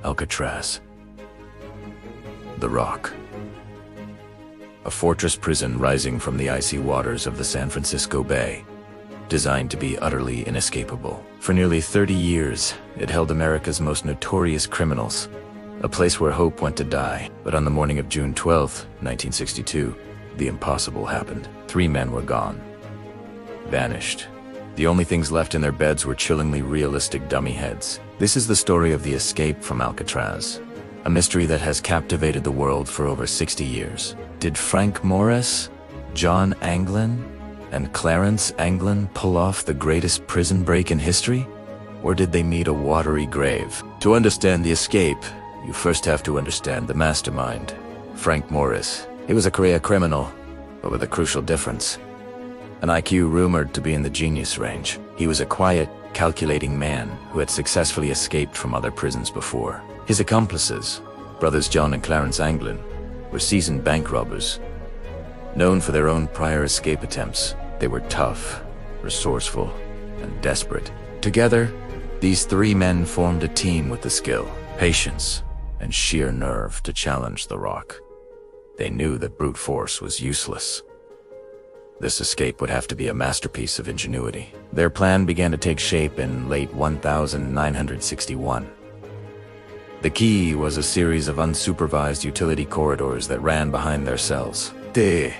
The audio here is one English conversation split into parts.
Alcatraz. The Rock. A fortress prison rising from the icy waters of the San Francisco Bay, designed to be utterly inescapable. For nearly 30 years, it held America's most notorious criminals, a place where hope went to die. But on the morning of June 12, 1962, the impossible happened. 3 men were gone. Vanished. The only things left in their beds were chillingly realistic dummy heads. This is the story of the escape from Alcatraz, a mystery that has captivated the world for over 60 years. Did Frank Morris, John Anglin, and Clarence Anglin pull off the greatest prison break in history? Or did they meet a watery grave? To understand the escape, you first have to understand the mastermind, Frank Morris. He was a career criminal, but with a crucial difference. An IQ rumored to be in the genius range. He was a quiet, calculating man who had successfully escaped from other prisons before. His accomplices, brothers John and Clarence Anglin, were seasoned bank robbers. Known for their own prior escape attempts, they were tough, resourceful, and desperate. Together, these 3 men formed a team with the skill, patience, and sheer nerve to challenge the Rock. They knew that brute force was useless. This escape would have to be a masterpiece of ingenuity. Their plan began to take shape in late 1961. The key was a series of unsupervised utility corridors that ran behind their cells. The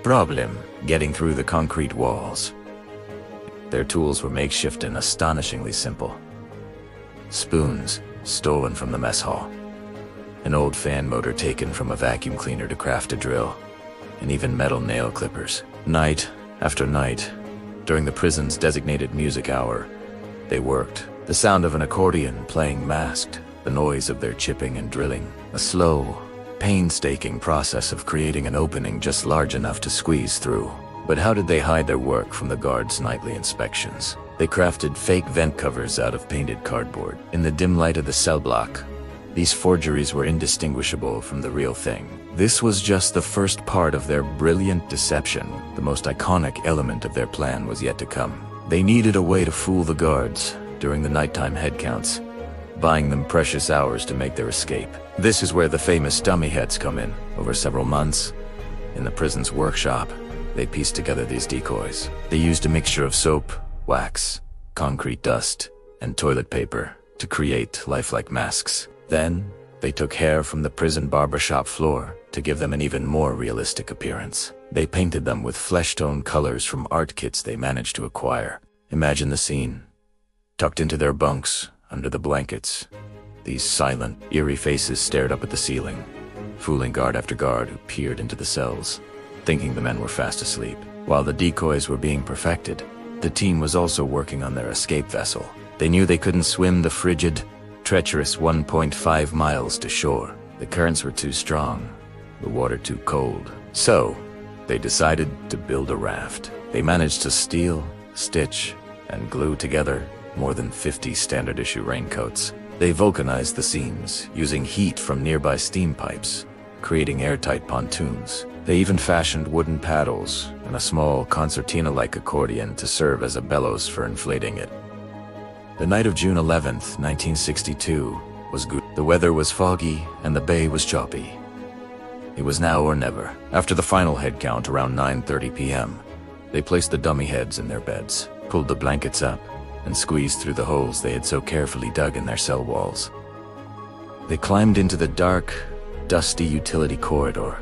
problem: getting through the concrete walls. Their tools were makeshift and astonishingly simple. Spoons stolen from the mess hall, an old fan motor taken from a vacuum cleaner to craft a drill, and even metal nail clippers. Night after night, during the prison's designated music hour, they worked. The sound of an accordion playing masked the noise of their chipping and drilling. A slow, painstaking process of creating an opening just large enough to squeeze through. But how did they hide their work from the guards' nightly inspections? They crafted fake vent covers out of painted cardboard. In the dim light of the cell block, these forgeries were indistinguishable from the real thing. This was just the first part of their brilliant deception. The most iconic element of their plan was yet to come. They needed a way to fool the guards during the nighttime head counts, buying them precious hours to make their escape. This is where the famous dummy heads come in. Over several months, in the prison's workshop, they pieced together these decoys. They used a mixture of soap, wax, concrete dust, and toilet paper to create lifelike masks. Then, they took hair from the prison barbershop floor to give them an even more realistic appearance. They painted them with flesh-tone colors from art kits they managed to acquire. Imagine the scene. Tucked into their bunks, under the blankets, these silent, eerie faces stared up at the ceiling, fooling guard after guard who peered into the cells, thinking the men were fast asleep. While the decoys were being perfected, the team was also working on their escape vessel. They knew they couldn't swim the frigid, treacherous 1.5 miles to shore. The currents were too strong, the water too cold. So, they decided to build a raft. They managed to steal, stitch, and glue together more than 50 standard-issue raincoats. They vulcanized the seams, using heat from nearby steam pipes, creating airtight pontoons. They even fashioned wooden paddles and a small concertina-like accordion to serve as a bellows for inflating it. The night of June 11th, 1962, was good. The weather was foggy and the bay was choppy. It was now or never. After the final head count around 9:30 p.m., they placed the dummy heads in their beds, pulled the blankets up, and squeezed through the holes they had so carefully dug in their cell walls. They climbed into the dark, dusty utility corridor,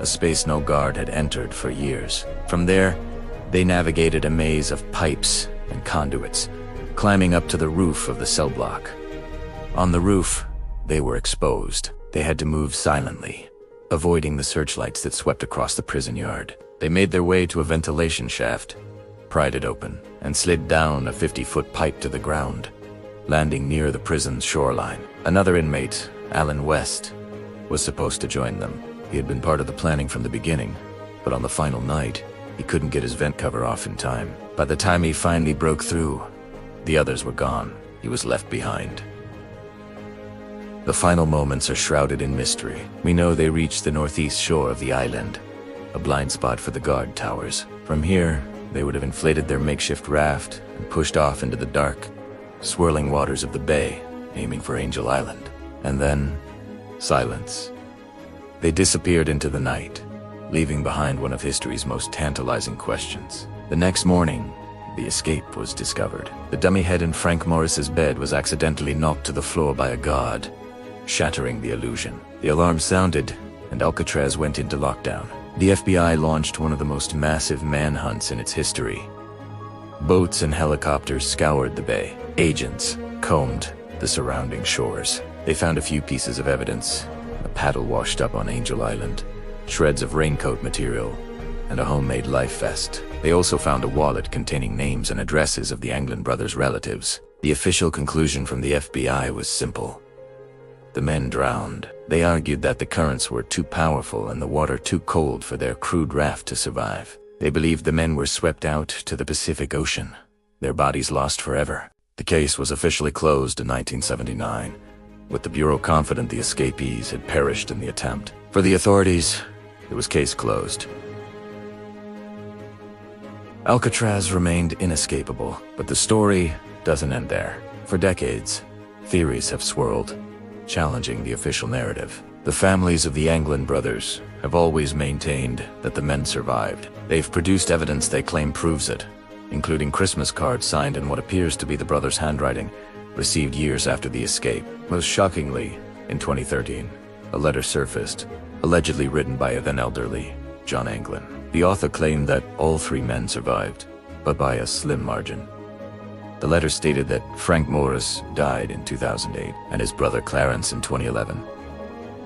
a space no guard had entered for years. From there, they navigated a maze of pipes and conduits, climbing up to the roof of the cell block. On the roof, they were exposed. They had to move silently, avoiding the searchlights that swept across the prison yard. They made their way to a ventilation shaft, pried it open, and slid down a 50-foot pipe to the ground, landing near the prison's shoreline. Another inmate, Alan West, was supposed to join them. He had been part of the planning from the beginning, but on the final night, he couldn't get his vent cover off in time. By the time he finally broke through, the others were gone. He was left behind. The final moments are shrouded in mystery. We know they reached the northeast shore of the island, a blind spot for the guard towers. From here, they would have inflated their makeshift raft and pushed off into the dark, swirling waters of the bay, aiming for Angel Island. And then, silence. They disappeared into the night, leaving behind one of history's most tantalizing questions. The next morning, the escape was discovered. The dummy head in Frank Morris's bed was accidentally knocked to the floor by a guard, shattering the illusion. The alarm sounded, and Alcatraz went into lockdown. The FBI launched one of the most massive manhunts in its history. Boats and helicopters scoured the bay. Agents combed the surrounding shores. They found a few pieces of evidence: a paddle washed up on Angel Island, shreds of raincoat material, and a homemade life vest. They also found a wallet containing names and addresses of the Anglin brothers' relatives. The official conclusion from the FBI was simple: the men drowned. They argued that the currents were too powerful and the water too cold for their crude raft to survive. They believed the men were swept out to the Pacific Ocean, their bodies lost forever. The case was officially closed in 1979, with the Bureau confident the escapees had perished in the attempt. For the authorities, it was case closed. Alcatraz remained inescapable, but the story doesn't end there. For decades, theories have swirled, challenging the official narrative. The families of the Anglin brothers have always maintained that the men survived. They've produced evidence they claim proves it, including Christmas cards signed in what appears to be the brothers' handwriting, received years after the escape. Most shockingly, in 2013, a letter surfaced, allegedly written by a then elderly John Anglin. The author claimed that all three men survived, but by a slim margin. The letter stated that Frank Morris died in 2008 and his brother Clarence in 2011.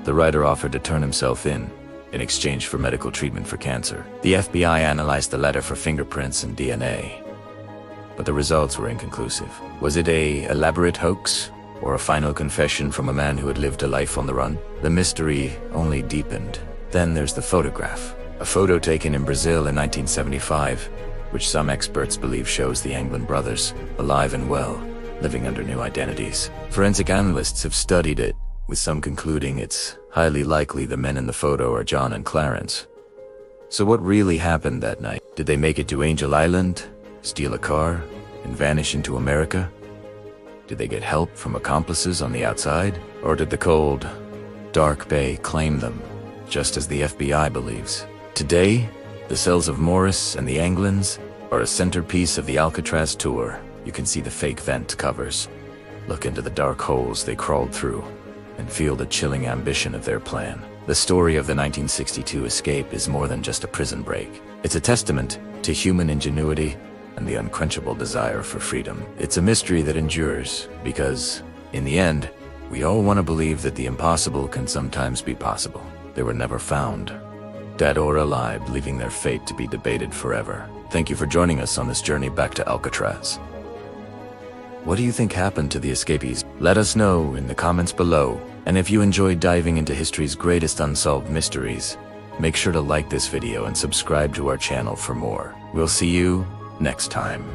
The writer offered to turn himself in exchange for medical treatment for cancer. The FBI analyzed the letter for fingerprints and DNA, but the results were inconclusive. Was it an elaborate hoax, or a final confession from a man who had lived a life on the run? The mystery only deepened. Then there's the photograph. A photo taken in Brazil in 1975, which some experts believe shows the Anglin brothers, alive and well, living under new identities. Forensic analysts have studied it, with some concluding it's highly likely the men in the photo are John and Clarence. So what really happened that night? Did they make it to Angel Island, steal a car, and vanish into America? Did they get help from accomplices on the outside? Or did the cold, dark bay claim them, just as the FBI believes? Today, the cells of Morris and the Anglins are a centerpiece of the Alcatraz tour. You can see the fake vent covers, look into the dark holes they crawled through, and feel the chilling ambition of their plan. The story of the 1962 escape is more than just a prison break. It's a testament to human ingenuity and the unquenchable desire for freedom. It's a mystery that endures because, in the end, we all want to believe that the impossible can sometimes be possible. They were never found, dead or alive, leaving their fate to be debated forever. Thank you for joining us on this journey back to Alcatraz. What do you think happened to the escapees? Let us know in the comments below. And if you enjoyed diving into history's greatest unsolved mysteries, make sure to like this video and subscribe to our channel for more. We'll see you next time.